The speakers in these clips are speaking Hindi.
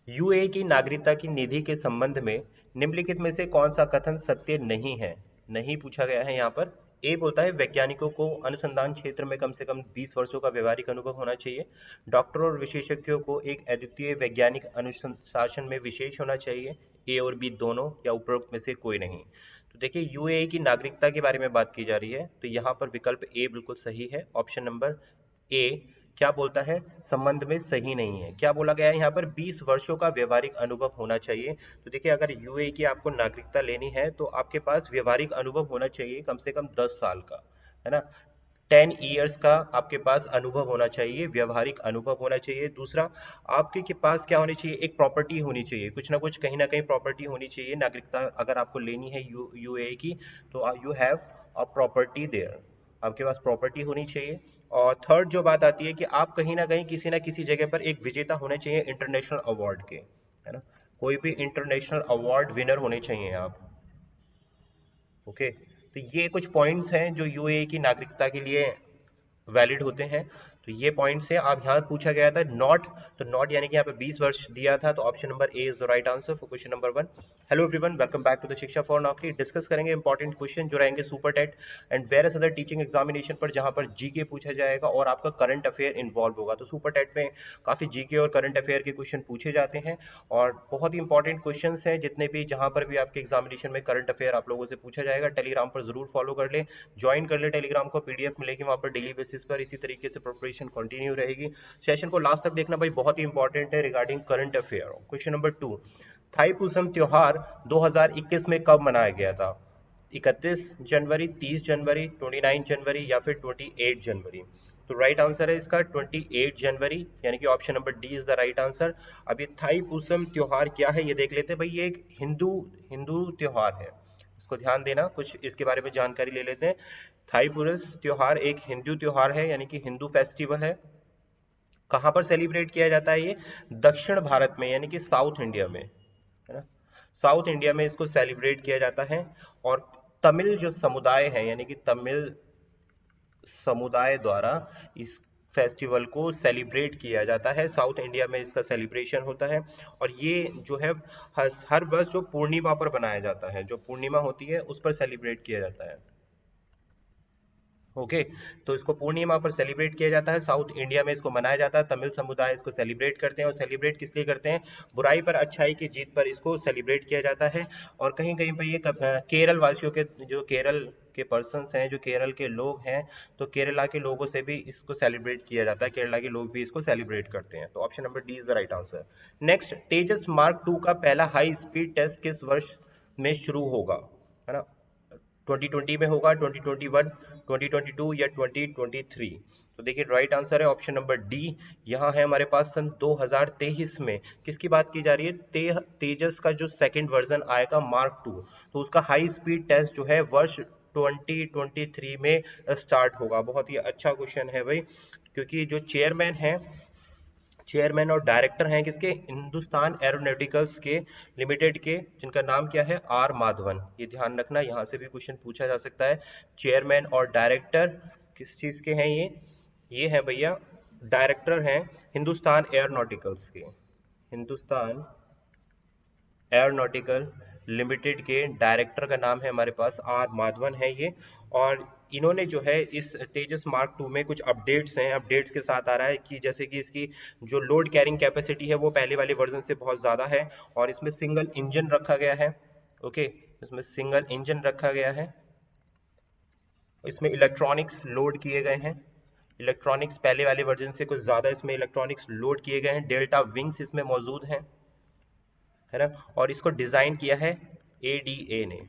यूएई की नागरिकता की निधि के संबंध में निम्नलिखित में से कौन सा कथन सत्य नहीं है? नहीं पूछा गया है यहाँ पर। ए बोलता है वैज्ञानिकों को अनुसंधान क्षेत्र में कम से कम 20 वर्षों का व्यवहारिक अनुभव होना चाहिए। डॉक्टरों और विशेषज्ञों को एक अद्वितीय वैज्ञानिक अनुशासन में विशेष होना चाहिए। ए और बी दोनों या उपरोक्त में से कोई नहीं। तो देखिए यूएई की नागरिकता के बारे में बात की जा रही है, तो यहाँ पर विकल्प ए बिल्कुल सही है। ऑप्शन नंबर ए क्या बोलता है, संबंध में सही नहीं है। क्या बोला गया है यहाँ पर, 20 वर्षों का व्यवहारिक अनुभव होना चाहिए। तो देखिए अगर यूएई की आपको नागरिकता लेनी है तो आपके पास व्यवहारिक अनुभव होना चाहिए कम से कम 10 साल का, है ना। 10 ईयर्स का आपके पास अनुभव होना चाहिए, व्यवहारिक अनुभव होना चाहिए। दूसरा, आपके के पास क्या होनी चाहिए, एक प्रॉपर्टी होनी चाहिए, कुछ ना कुछ कहीं ना कहीं प्रॉपर्टी होनी चाहिए। नागरिकता अगर आपको लेनी है यूएई की, तो you have a property there, आपके पास प्रॉपर्टी होनी चाहिए। और थर्ड जो बात आती है कि आप कहीं ना किसी जगह पर एक विजेता होने चाहिए इंटरनेशनल अवार्ड के, है ना। कोई भी इंटरनेशनल अवार्ड विनर होने चाहिए आप। ओके, तो ये कुछ पॉइंट्स हैं जो यूएई की नागरिकता के लिए वैलिड होते हैं। तो ये पॉइंट्स है। आप यहाँ पूछा गया था नॉट, तो नॉट यानी कि यहाँ पे 20 वर्ष दिया था, तो option number A is the right answer for question number 1। Hello everyone, welcome back to the Shiksha for Naukri. Discuss करेंगे इंपॉर्टेंट क्वेश्चन जो रहेंगे super TET and various other teaching examination पर, जहां पर जीके पूछा जाएगा और आपका करंट अफेयर इन्वॉल्व होगा। तो सुपर टेट में काफी जीके और करंट अफेयर के क्वेश्चन पूछे जाते हैं और बहुत ही इंपॉर्टेंट क्वेश्चन हैं जितने भी, जहां पर भी आपके एग्जामिनेशन में करंट अफेयर आप लोगों से पूछा जाएगा। टेलीग्राम पर जरूर फॉलो कर ले, ज्वाइन कर ले टेलीग्राम को, पीडीएफ मिलेगी वहां पर डेली बेसिस पर। इसी तरीके से प्रिपरेशन कंटिन्यू रहेगी। सेशन को लास्ट तक देखना भाई, बहुत ही इंपॉर्टेंट है regarding current affair. Question number 2, Thaipusam त्योहार 2021 में कब मनाया गया था? 31 जनवरी, 30 जनवरी, 29 जनवरी या फिर 28 जनवरी? तो राइट आंसर है इसका 28 जनवरी, यानी कि option number D is the right answer. अब ये थाईपुसम त्योहार क्या है ये देख लेते हैं भाई। ये एक हिंदू हिंदू त्योहार है, इसको ध्यान देना, कुछ इसके बारे में जानकारी ले लेते हैं। थाईपुरस त्योहार एक हिंदू त्योहार है, यानी कि हिंदू फेस्टिवल है। कहाँ पर सेलिब्रेट किया जाता है ये? दक्षिण भारत में, यानी कि साउथ इंडिया में, है ना। साउथ इंडिया में इसको सेलिब्रेट किया जाता है। और तमिल जो समुदाय है, यानी कि तमिल समुदाय द्वारा इस फेस्टिवल को सेलिब्रेट किया जाता है। साउथ इंडिया में इसका सेलिब्रेशन होता है। और ये जो है हर वर्ष जो पूर्णिमा पर बनाया जाता है, जो पूर्णिमा होती है उस पर सेलिब्रेट किया जाता है। ओके, तो इसको पूर्णिमा पर सेलिब्रेट किया जाता है। साउथ इंडिया में इसको मनाया जाता है, तमिल समुदाय इसको सेलिब्रेट करते हैं। और सेलिब्रेट किस लिए करते हैं? बुराई पर अच्छाई की जीत पर इसको सेलिब्रेट किया जाता है। और कहीं कहीं पर ये केरल वासियों के, जो केरल के पर्सन्स हैं, जो केरल के लोग हैं, तो केरला के लोगों से भी इसको सेलिब्रेट किया जाता है, केरला के लोग भी इसको सेलिब्रेट करते हैं। तो option number D is the right answer. Next, Tejas mark 2 का पहला हाई स्पीड टेस्ट किस वर्ष में शुरू होगा, है ना। 2020 में होगा, 2021, 2022 या 2023? तो देखिए राइट आंसर है ऑप्शन नंबर डी। यहाँ है हमारे पास सन 2023 में। किसकी बात की जा रही है? तेजस का जो सेकंड वर्जन आएगा मार्क 2, तो उसका हाई स्पीड टेस्ट जो है वर्ष 2023 में स्टार्ट होगा। बहुत ही अच्छा क्वेश्चन है भाई, क्योंकि जो चेयरमैन और डायरेक्टर हैं किसके? हिंदुस्तान एरोनॉटिकल्स के लिमिटेड के, जिनका नाम क्या है? आर माधवन। ये ध्यान रखना, यहाँ से भी क्वेश्चन पूछा जा सकता है। चेयरमैन और डायरेक्टर किस चीज के हैं ये है भैया, डायरेक्टर हैं हिंदुस्तान एरोनॉटिकल्स के। हिंदुस्तान एरोनॉटिकल लिमिटेड के डायरेक्टर का नाम है हमारे पास आर माधवन है ये। और इन्होंने जो है इस तेजस मार्क 2 में कुछ अपडेट्स हैं, अपडेट्स के साथ आ रहा है कि जैसे कि इसकी जो लोड कैरिंग कैपेसिटी है वो पहले वाले वर्जन से बहुत ज़्यादा है। और इसमें सिंगल इंजन रखा गया है। ओके, इसमें सिंगल इंजन रखा गया है। इसमें इलेक्ट्रॉनिक्स लोड किए गए हैं, इलेक्ट्रॉनिक्स पहले वाले वर्जन से कुछ ज़्यादा इसमें इलेक्ट्रॉनिक्स लोड किए गए हैं। डेल्टा विंग्स इसमें मौजूद हैं, है ना। और इसको डिज़ाइन किया है एडीए ने।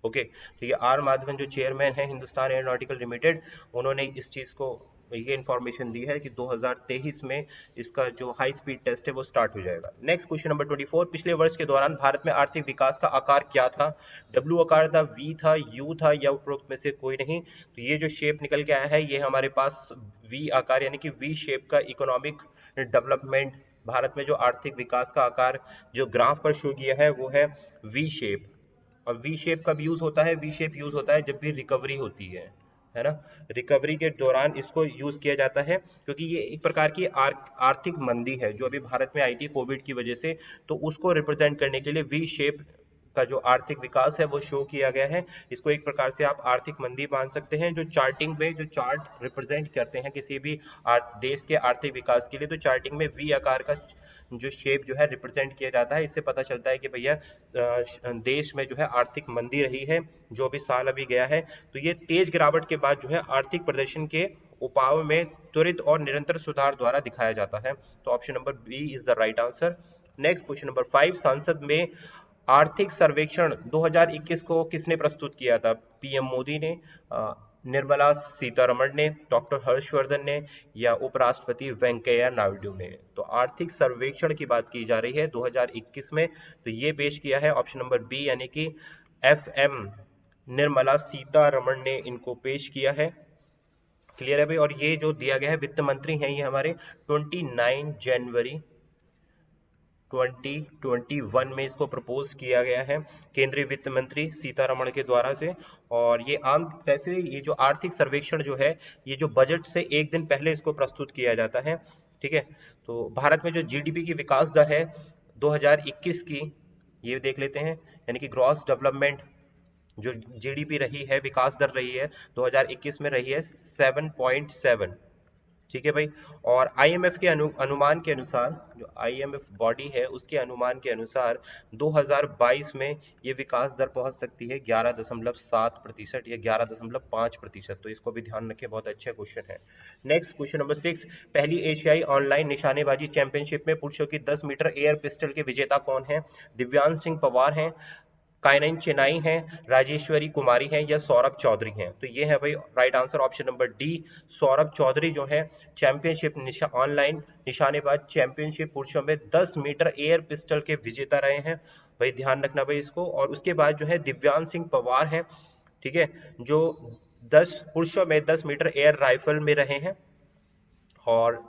ओके, तो ये आर माधवन जो चेयरमैन है हिंदुस्तान एरोनॉटिकल लिमिटेड, उन्होंने इस चीज़ को ये इन्फॉर्मेशन दी है कि 2023 में इसका जो हाई स्पीड टेस्ट है वो स्टार्ट हो जाएगा। नेक्स्ट क्वेश्चन नंबर 24, पिछले वर्ष के दौरान भारत में आर्थिक विकास का आकार क्या था? डब्ल्यू आकार था, वी था, यू था या उपरोक्त में से कोई नहीं? तो ये जो शेप निकल के आया है ये हमारे पास वी आकार, यानी कि वी शेप का इकोनॉमिक डेवलपमेंट, भारत में जो आर्थिक विकास का आकार जो ग्राफ पर शो किया है वो है वी शेप। और वी शेप कब यूज होता है? वी शेप यूज होता है जब भी रिकवरी होती है। है ना। रिकवरी के दौरान इसको यूज किया जाता है, क्योंकि ये एक प्रकार की आर्थिक मंदी है जो अभी भारत में आई थी कोविड की वजह से, तो उसको रिप्रेजेंट करने के लिए वी शेप का जो आर्थिक विकास है वो शो किया गया है। इसको एक प्रकार से आप आर्थिक मंदी मान सकते हैं। जो चार्टिंग में जो चार्ट रिप्रेजेंट करते हैं किसी भी देश के आर्थिक विकास के लिए, तो चार्टिंग में वी आकार का जो शेप जो है रिप्रेजेंट किया जाता है। इससे पता चलता है कि भैया देश में जो है आर्थिक मंदी रही है जो भी साल अभी गया है, तो ये तेज गिरावट के बाद जो है आर्थिक प्रदर्शन के उपायों में त्वरित और निरंतर सुधार द्वारा दिखाया जाता है। तो option number B is the right answer. Next question number 5, संसद में आर्थिक सर्वेक्षण 2021 को किसने प्रस्तुत किया था? पीएम मोदी ने, निर्मला सीतारमण ने, डॉक्टर हर्षवर्धन ने, या उपराष्ट्रपति वेंकैया नायडू ने? तो आर्थिक सर्वेक्षण की बात की जा रही है 2021 में, तो ये पेश किया है ऑप्शन नंबर बी यानी कि एफएम निर्मला सीतारमण ने इनको पेश किया है। क्लियर है भाई। और ये जो दिया गया है वित्त मंत्री हैं ये हमारे 29 जनवरी 2021 में इसको प्रपोज किया गया है केंद्रीय वित्त मंत्री सीतारमण के द्वारा से। और ये आम वैसे ये जो आर्थिक सर्वेक्षण जो है ये जो बजट से एक दिन पहले इसको प्रस्तुत किया जाता है, ठीक है। तो भारत में जो जीडीपी की विकास दर है 2021 की, ये देख लेते हैं, यानी कि ग्रॉस डेवलपमेंट जो जीडीपी रही है, विकास दर रही है 2021 में रही है 7.7, ठीक है भाई। और आईएमएफ के अनुमान के अनुसार, जो आईएमएफ बॉडी है उसके अनुमान के अनुसार 2022 में ये विकास दर पहुंच सकती है 11.7% या 11.5%। तो इसको भी ध्यान रखें, बहुत अच्छा क्वेश्चन है। नेक्स्ट क्वेश्चन नंबर 6, पहली एशियाई ऑनलाइन निशानेबाजी चैंपियनशिप में पुरुषों की 10 मीटर एयर पिस्टल के विजेता कौन है? दिव्यांश सिंह पवार हैं, काइनाइन चेनाई हैं, राजेश्वरी कुमारी हैं, या सौरभ चौधरी हैं? तो ये है भाई right answer option number D, Saurabh Chaudhary जो है चैंपियनशिप ऑनलाइन निशानेबाज चैंपियनशिप पुरुषों में 10 मीटर एयर पिस्टल के विजेता रहे हैं भाई, ध्यान रखना भाई इसको। और उसके बाद जो है दिव्यांश सिंह पवार है, ठीक है, जो 10 पुरुषों में 10 मीटर एयर राइफल में रहे हैं। और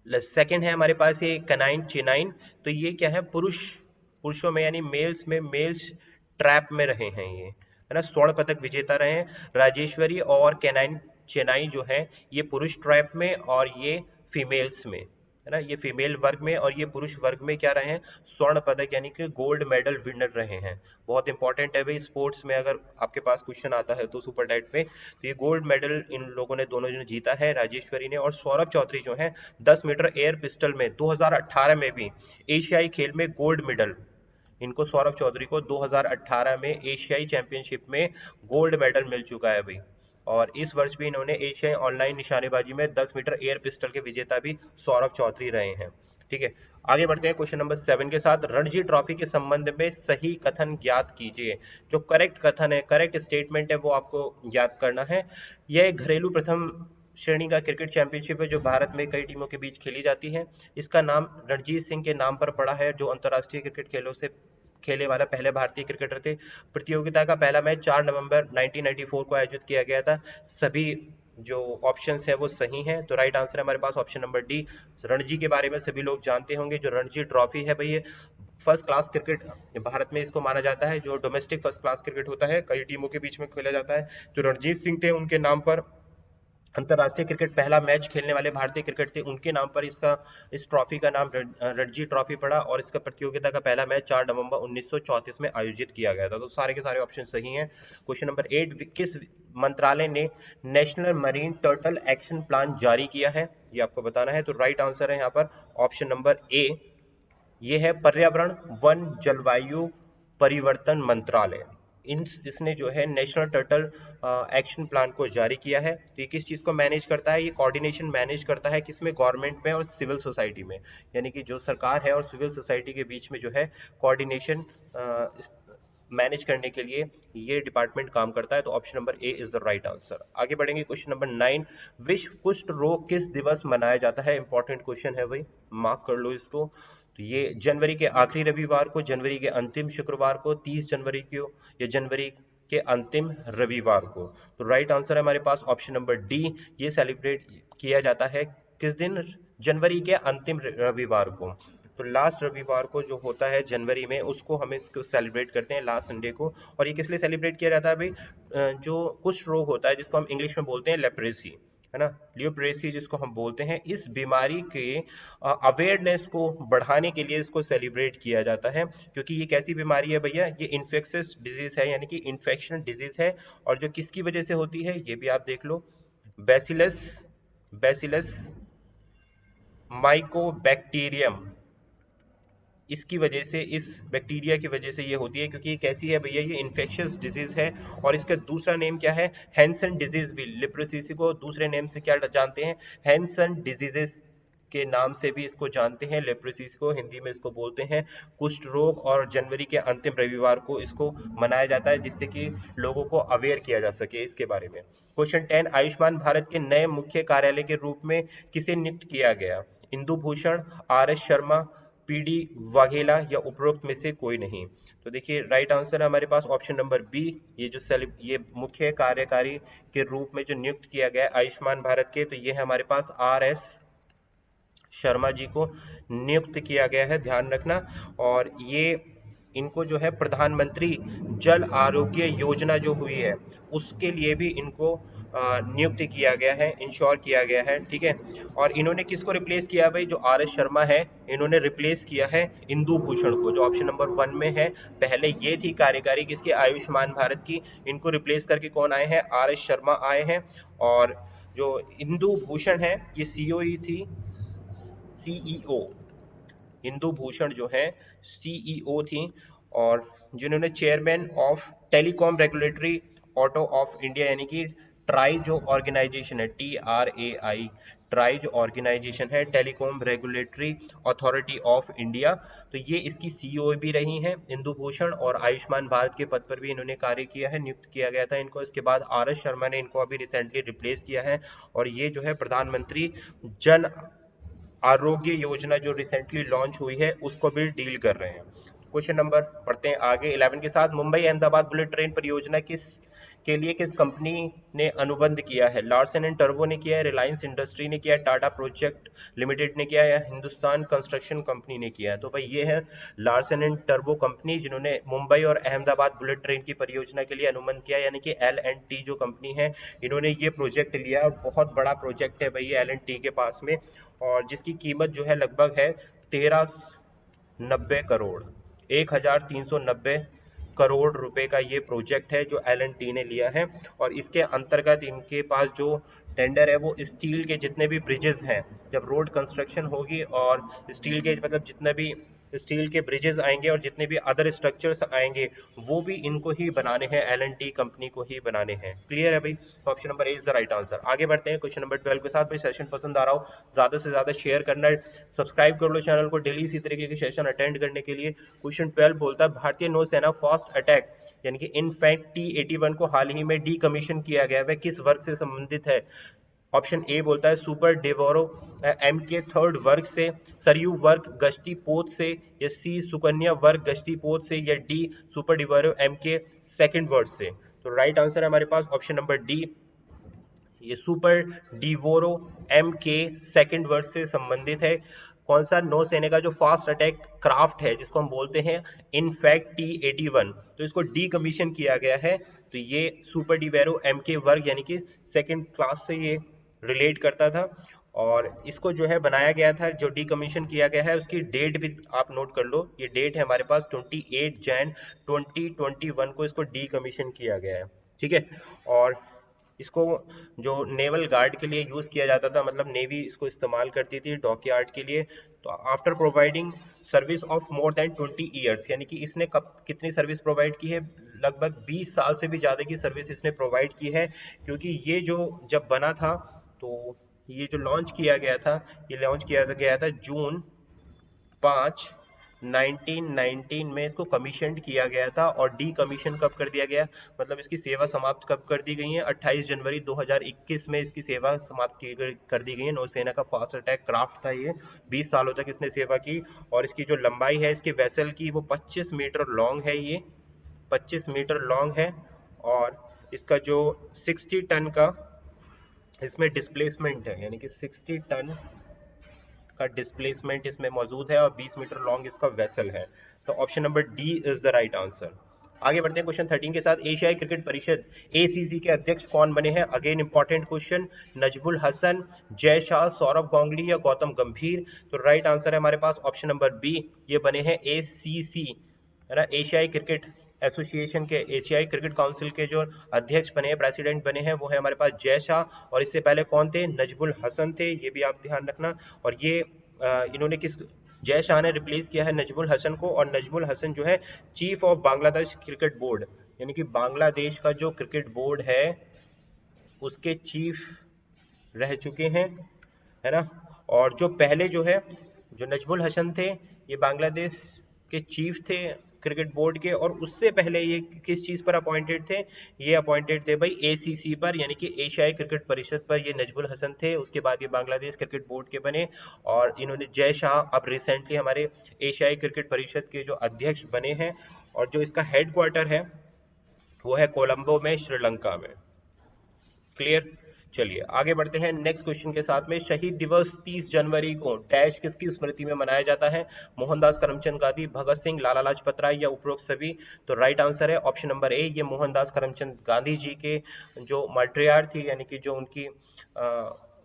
सेकंड है हमारे पास ये कनाइन चेनाइन, तो ये क्या है, पुरुषों में यानी मेल्स में मेल्स ट्रैप में रहे हैं ये, है ना, स्वर्ण पदक विजेता रहे हैं। राजेश्वरी और कैनाइन चेनाई जो है ये पुरुष ट्रैप में और ये फीमेल्स में, है ना, ये फीमेल वर्ग में और ये पुरुष वर्ग में क्या रहे हैं, स्वर्ण पदक यानी कि गोल्ड मेडल विनर रहे हैं। बहुत इंपॉर्टेंट है भाई स्पोर्ट्स में, अगर आपके पास क्वेश्चन आता है तो सुपर टाइट में, तो ये गोल्ड मेडल इन लोगों ने दोनों ने जीता है, राजेश्वरी ने और सौरभ चौधरी जो है 10 मीटर एयर पिस्टल में 2018 में भी एशियाई खेल में गोल्ड मेडल, इनको सौरभ चौधरी को 2018 में एशियाई चैंपियनशिप में गोल्ड मेडल मिल चुका है भाई। और इस वर्ष भी इन्होंने एशियाई ऑनलाइन निशानेबाजी में 10 मीटर एयर पिस्टल के विजेता भी सौरभ चौधरी रहे हैं, ठीक है। आगे बढ़ते हैं क्वेश्चन नंबर 7 के साथ। रणजी ट्रॉफी के संबंध में सही कथन ज्ञात कीजिए। जो करेक्ट कथन है, करेक्ट स्टेटमेंट है, वो आपको याद करना है। यह घरेलू प्रथम श्रेणी का क्रिकेट चैंपियनशिप है जो भारत में कई टीमों के बीच खेली जाती है। इसका नाम रणजीत सिंह के नाम पर पड़ा है, जो अंतर्राष्ट्रीय क्रिकेट खेलों से खेले वाला पहले भारतीय क्रिकेटर थे। प्रतियोगिता का पहला मैच 4 नवंबर 1994 को आयोजित किया गया था। सभी जो ऑप्शंस है वो सही हैं, तो राइट आंसर है हमारे पास ऑप्शन नंबर डी। रणजी के बारे में सभी लोग जानते होंगे, जो रणजी ट्रॉफी है भाई ये फर्स्ट क्लास क्रिकेट भारत में इसको माना जाता है, जो डोमेस्टिक फर्स्ट क्लास क्रिकेट होता है, कई टीमों के बीच में खेला जाता है। जो रणजीत सिंह थे उनके नाम पर अंतर्राष्ट्रीय क्रिकेट पहला मैच खेलने वाले भारतीय क्रिकेट थे, उनके नाम पर इस ट्रॉफी का नाम रणजी ट्रॉफी पड़ा। और इसका प्रतियोगिता का पहला मैच 4 नवंबर 1934 में आयोजित किया गया था। तो सारे के सारे ऑप्शन सही हैं। क्वेश्चन नंबर 8, किस मंत्रालय ने national marine turtle action plan जारी किया है? ये आपको बताना है। तो राइट आंसर है यहाँ पर ऑप्शन नंबर ए, ये है पर्यावरण वन जलवायु परिवर्तन मंत्रालय। इसने जो है नेशनल टर्टल एक्शन प्लान को जारी किया है। तो ये किस चीज़ को मैनेज करता है? ये कोऑर्डिनेशन मैनेज करता है किसमें, गवर्नमेंट में और सिविल सोसाइटी में, यानी कि जो सरकार है और सिविल सोसाइटी के बीच में जो है कोऑर्डिनेशन मैनेज करने के लिए ये डिपार्टमेंट काम करता है। तो option number A is the right answer. आगे बढ़ेंगे क्वेश्चन नंबर 9, विश्व कुष्ठ रोग किस दिवस मनाया जाता है? इंपॉर्टेंट क्वेश्चन है भाई, मार्क कर लो इसको। तो ये जनवरी के आखिरी रविवार को, जनवरी के अंतिम शुक्रवार को, 30 जनवरी को, या जनवरी के अंतिम रविवार को? तो राइट आंसर है हमारे पास ऑप्शन नंबर डी, ये सेलिब्रेट किया जाता है किस दिन? जनवरी के अंतिम रविवार को। तो लास्ट रविवार को जो होता है जनवरी में, उसको हम इसको सेलिब्रेट करते हैं लास्ट संडे को। और ये किस लिए सेलिब्रेट किया जाता है भाई? जो कुष्ठ रोग होता है जिसको हम इंग्लिश में बोलते हैं लेप्रेसी, है ना, लियोप्रेसी जिसको हम बोलते हैं, इस बीमारी के अवेयरनेस को बढ़ाने के लिए इसको सेलिब्रेट किया जाता है। क्योंकि ये कैसी बीमारी है भैया? ये इन्फेक्शियस डिजीज है, यानी कि इन्फेक्शन डिजीज है। और जो किसकी वजह से होती है ये भी आप देख लो, बैसिलस बैसिलस माइकोबैक्टीरियम, इसकी वजह से, इस बैक्टीरिया की वजह से ये होती है। क्योंकि ये कैसी है भैया? ये इन्फेक्शियस डिजीज है। और इसका दूसरा नेम क्या है? हैंसन डिजीज भी। लेप्रोसिस को दूसरे नेम से क्या जानते हैं? हैंसन डिजीजेस के नाम से भी इसको जानते हैं। लेप्रोसिस को हिंदी में इसको बोलते हैं कुष्ठ रोग। और जनवरी के अंतिम रविवार को इसको मनाया जाता है, जिससे कि लोगों को अवेयर किया जा सके इसके बारे में। क्वेश्चन 10, आयुष्मान भारत के नए मुख्य कार्यालय के रूप में किसे नियुक्त किया गया? Indu Bhushan, R S Sharma, PD Vaghela या उपरोक्त में से कोई नहीं? तो देखिए राइट आंसर है हमारे पास ऑप्शन नंबर बी। ये मुख्य कार्यकारी के रूप में जो नियुक्त किया गया है आयुष्मान भारत के, तो ये है हमारे पास आर एस शर्मा जी को नियुक्त किया गया है, ध्यान रखना। और ये इनको जो है प्रधानमंत्री जल आरोग्य योजना जो हुई है उसके लिए भी इनको नियुक्त किया गया है, इंश्योर किया गया है, ठीक है। और इन्होंने किसको रिप्लेस किया भाई? जो आर एस शर्मा है, इन्होंने रिप्लेस किया है इंदु भूषण को, जो ऑप्शन नंबर 1 में है। पहले ये थी कार्यकारी किसकी? आयुष्मान भारत की। इनको रिप्लेस करके कौन आए हैं? आर एस शर्मा आए हैं। और जो इंदु भूषण है ये सीईओ थी, सीईओ इंदु भूषण जो है सीईओ थी। और जिन्होंने chairman of telecom regulatory auto of India, यानी कि ट्राई जो ऑर्गेनाइजेशन है, TRAI, ट्राई जो ऑर्गेनाइजेशन है, telecom regulatory authority of India, तो ये इसकी सीईओ भी रही हैं इंदु भूषण। और आयुष्मान भारत के पद पर भी इन्होंने कार्य किया है, नियुक्त किया गया था इनको। इसके बाद आर एस शर्मा ने इनको अभी रिसेंटली रिप्लेस किया है। और ये जो है प्रधानमंत्री जन आरोग्य योजना जो रिसेंटली लॉन्च हुई है उसको भी डील कर रहे हैं। क्वेश्चन नंबर पढ़ते हैं आगे 11 के साथ। मुंबई अहमदाबाद बुलेट ट्रेन परियोजना किस कंपनी ने अनुबंध किया है? लार्सन एंड टर्बो ने किया है, रिलायंस इंडस्ट्री ने किया है, टाटा प्रोजेक्ट लिमिटेड ने किया है, या हिंदुस्तान कंस्ट्रक्शन कंपनी ने किया है? तो भाई ये है लार्सन एंड टर्बो कंपनी, जिन्होंने मुंबई और अहमदाबाद बुलेट ट्रेन की परियोजना के लिए अनुबंध किया, यानी कि L&T जो कंपनी है इन्होंने ये प्रोजेक्ट लिया। और बहुत बड़ा प्रोजेक्ट है भाई ये L&T के पास में, और जिसकी कीमत जो है लगभग है 1390 करोड़, 1390 करोड़ रुपए का ये प्रोजेक्ट है जो L&T ने लिया है। और इसके अंतर्गत इनके पास जो टेंडर है वो स्टील के जितने भी ब्रिजेस हैं, जब रोड कंस्ट्रक्शन होगी और स्टील के मतलब जितने भी स्टील के ब्रिजेस आएंगे और जितने भी अदर स्ट्रक्चर्स आएंगे वो भी इनको ही बनाने हैं, L&T कंपनी को ही बनाने हैं। क्लियर है भाई? तो option number A is the right answer. आगे बढ़ते हैं क्वेश्चन नंबर 12 के साथ। भाई सेशन पसंद आ रहा हो ज्यादा से ज्यादा शेयर करना, सब्सक्राइब कर लो चैनल को डेली इसी तरीके के सेशन अटेंड करने के लिए। क्वेश्चन 12 बोलता है भारतीय नौसेना फास्ट अटैक यानी कि इनफैक्ट T-81 को हाल ही में डीकमीशन किया गया, वह किस वर्ग से संबंधित है? ऑप्शन ए बोलता है सुपर डेवोरो एम के थर्ड वर्ग से, सरयू वर्ग गश्ती पोत से, या सी सुकन्या वर्ग गश्ती पोत से, या डी सुपर डेवोरो एम के सेकंड वर्ग से? तो राइट आंसर है हमारे पास ऑप्शन नंबर डी, ये सुपर डिवोरो एम के सेकंड वर्ग से संबंधित है। कौन सा? नौसेना का जो फास्ट अटैक क्राफ्ट है जिसको हम बोलते हैं इनफैक्ट T-81, तो इसको डीकमीशन किया गया है। तो ये सुपर डिवेरो एम के वर्ग यानी कि सेकंड क्लास से ये रिलेट करता था। और इसको जो है बनाया गया था, जो डीकमीशन किया गया है उसकी डेट भी आप नोट कर लो। ये डेट है हमारे पास 28 जैन 2021 को इसको डीकमीशन किया गया है, ठीक है। और इसको जो नेवल गार्ड के लिए यूज किया जाता था, मतलब नेवी इसको इस्तेमाल करती थी डॉकयार्ड के लिए। तो after providing service of more than 20 years, यानी कि इसने कब कितनी सर्विस प्रोवाइड की है? लगभग 20 साल से भी ज्यादा की सर्विस इसने प्रोवाइड की है। क्योंकि ये जो जब बना था तो ये जो लॉन्च किया गया था, ये लॉन्च किया गया था जून 5 1919 में इसको कमीशन किया गया था। और डी कमीशन कब कर दिया गया, मतलब इसकी सेवा समाप्त कब कर दी गई है? 28 जनवरी 2021 में इसकी सेवा समाप्त कर दी गई है। नौसेना का फास्ट अटैक क्राफ्ट था ये, 20 सालों तक इसने सेवा की। और इसकी जो लंबाई है इसके वेसल की वो 25 मीटर लॉन्ग है, ये 25 मीटर लॉन्ग है। और इसका जो 60 टन का इसमें डिस्प्लेसमेंट है, यानी कि 60 टन का डिस्प्लेसमेंट इसमें मौजूद है और 20 मीटर लॉन्ग इसका वेसल है। तो option number D is the right answer. आगे बढ़ते हैं क्वेश्चन 13 के साथ। एशियाई क्रिकेट परिषद एसीसी के अध्यक्ष कौन बने हैं? Again important question. Najmul Hasan, Jay Shah, Saurabh Ganguly या गौतम गंभीर? तो राइट आंसर है हमारे पास ऑप्शन नंबर बी, ये बने हैं एसीसी, है ना, एशियाई क्रिकेट एसोसिएशन के, एशियाई क्रिकेट काउंसिल के जो अध्यक्ष बने हैं, प्रेसिडेंट बने हैं, वो है हमारे पास जय शाह। और इससे पहले कौन थे? नजमुल हसन थे, ये भी आप ध्यान रखना। और ये इन्होंने किस, जय शाह ने रिप्लेस किया है नजमुल हसन को, और नजमुल हसन जो है chief of Bangladesh cricket board, यानी कि बांग्लादेश का जो क्रिकेट बोर्ड है उसके चीफ रह चुके हैं, है ना। और जो पहले जो है, जो नजमुल हसन थे, ये बांग्लादेश के चीफ थे क्रिकेट बोर्ड के, और उससे पहले ये किस चीज पर अपॉइंटेड थे? ये अपॉइंटेड थे भाई एसीसी पर, यानी कि एशियाई क्रिकेट परिषद पर ये नजमुल हसन थे। उसके बाद ये बांग्लादेश क्रिकेट बोर्ड के बने, और इन्होंने जय शाह अब रिसेंटली हमारे एशियाई क्रिकेट परिषद के जो अध्यक्ष बने हैं। और जो इसका हेडक्वार्टर है वो है कोलंबो में, श्रीलंका में। क्लियर? चलिए आगे बढ़ते हैं नेक्स्ट क्वेश्चन के साथ में। शहीद दिवस 30 जनवरी को डैश किसकी स्मृति में मनाया जाता है? मोहनदास करमचंद गांधी, भगत सिंह, लाला लाजपत राय या उपरोक्त सभी? तो राइट आंसर है ऑप्शन नंबर ए, ये मोहनदास करमचंद गांधी जी के जो मार्टियर थी, यानी कि जो उनकी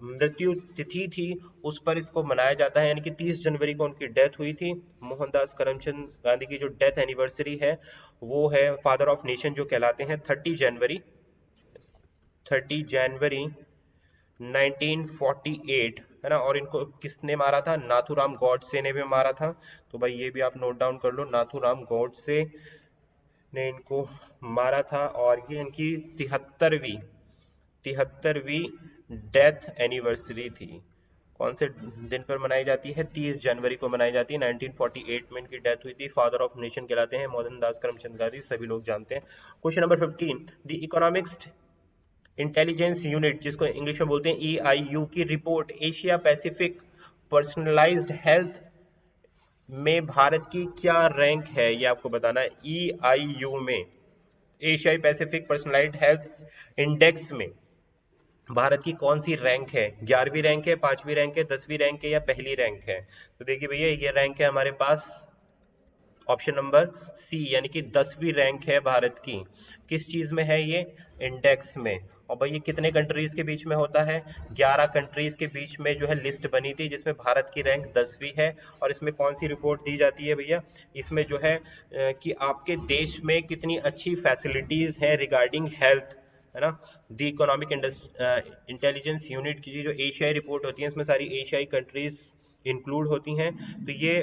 मृत्यु तिथि थी, उस पर इसको मनाया जाता है, यानी कि 30 जनवरी को उनकी डेथ हुई थी। मोहनदास करमचंद गांधी की जो डेथ एनिवर्सरी है वो है फादर ऑफ नेशन जो कहलाते हैं, 30 जनवरी 1948, है ना। और इनको किसने मारा था? नाथूराम गॉडसे ने भी मारा था। तो भाई ये भी आप नोट डाउन कर लो, नाथूराम गॉडसे ने इनको मारा था। और ये इनकी 73वीं डेथ एनिवर्सरी थी। कौन से दिन पर मनाई जाती है? 30 जनवरी को मनाई जाती है। 1948 में इनकी डेथ हुई थी। फादर ऑफ नेशन कहलाते हैं मोहनदास करमचंद गांधी, सभी लोग जानते हैं। Question number 15, the economics intelligence unit, जिसको इंग्लिश में बोलते हैं EIU, की report Asia Pacific personalised health में भारत की क्या रैंक है? ये आपको बताना है। EIU में, एशियाई पैसिफिक पर्सनलाइज्ड हेल्थ इंडेक्स में भारत की कौन सी रैंक है? 11वीं रैंक है, 5वीं रैंक है, 10वीं रैंक है या पहली रैंक है? तो देखिए भैया, ये रैंक है हमारे पास ऑप्शन नंबर सी, यानी कि 10वीं रैंक है भारत की। किस चीज में है ये? इंडेक्स में। और भाई ये कितने कंट्रीज के बीच में होता है? 11 कंट्रीज के बीच में जो है लिस्ट बनी थी, जिसमें भारत की रैंक 10वीं है। और इसमें कौन सी रिपोर्ट दी जाती है भैया? इसमें जो है कि आपके देश में कितनी अच्छी फैसिलिटीज है रिगार्डिंग हेल्थ, है ना। द इकोनॉमिक इंटेलिजेंस यूनिट की जो एशियाई रिपोर्ट होती है, इसमें सारी एशियाई कंट्रीज इंक्लूड होती हैं। तो ये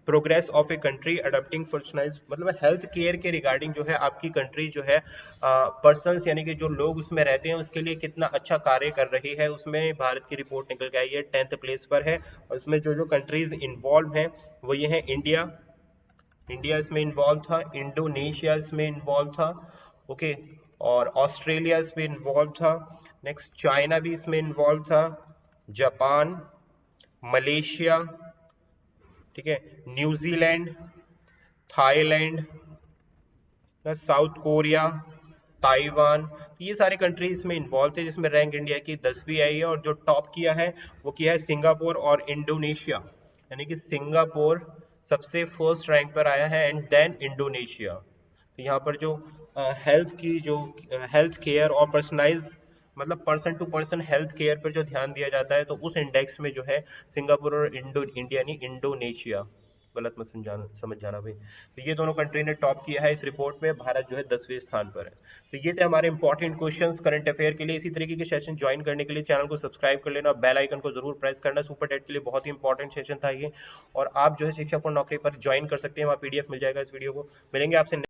progress of a country adopting personalised, मतलब हेल्थ केयर के रिगार्डिंग जो है आपकी कंट्री जो है पर्सन्स, यानी कि जो लोग उसमें रहते हैं, उसके लिए कितना अच्छा कार्य कर रही है, उसमें भारत की रिपोर्ट निकल के आई है, 10th प्लेस पर है। और उसमें जो जो कंट्रीज इन्वॉल्व हैं वो ये है: इंडिया इसमें इन्वॉल्व था, इंडोनेशिया इसमें इन्वॉल्व था, ओके, और ऑस्ट्रेलिया इसमें इन्वॉल्व था, नेक्स्ट चाइना भी इसमें इन्वॉल्व था, जापान, मलेशिया, ठीक है, New Zealand, Thailand, south Korea, Taiwan, ये सारे कंट्रीज में इन्वॉल्व थे, जिसमें रैंक इंडिया की 10वीं आई है। और जो टॉप किया है वो किया है सिंगापुर और इंडोनेशिया, यानी कि सिंगापुर सबसे फर्स्ट रैंक पर आया है एंड देन इंडोनेशिया। तो यहाँ पर जो हेल्थ की जो हेल्थ केयर और पर्सनलाइज, मतलब person to person health care पर जो ध्यान दिया जाता है, तो उस इंडेक्स में जो है सिंगापुर और इंडिया नहीं, इंडोनेशिया, गलत मत समझ जाना भाई। तो ये दोनों कंट्री ने टॉप किया है इस रिपोर्ट में, भारत जो है 10वें स्थान पर है। तो ये थे हमारे इंपॉर्टेंट क्वेश्चंस करंट अफेयर के लिए। इसी तरीके के सेशन ज्वाइन करने के लिए चैनल को सब्सक्राइब कर लेना, बेल आइकन को जरूर प्रेस करना। सुपर टेट के लिए बहुत ही इंपॉर्टेंट सेशन था ये, और आप जो है शिक्षा फॉर नौकरी पर ज्वाइन कर सकते हैं, वहाँ PDF मिल जाएगा इस वीडियो को। मिलेंगे आपसे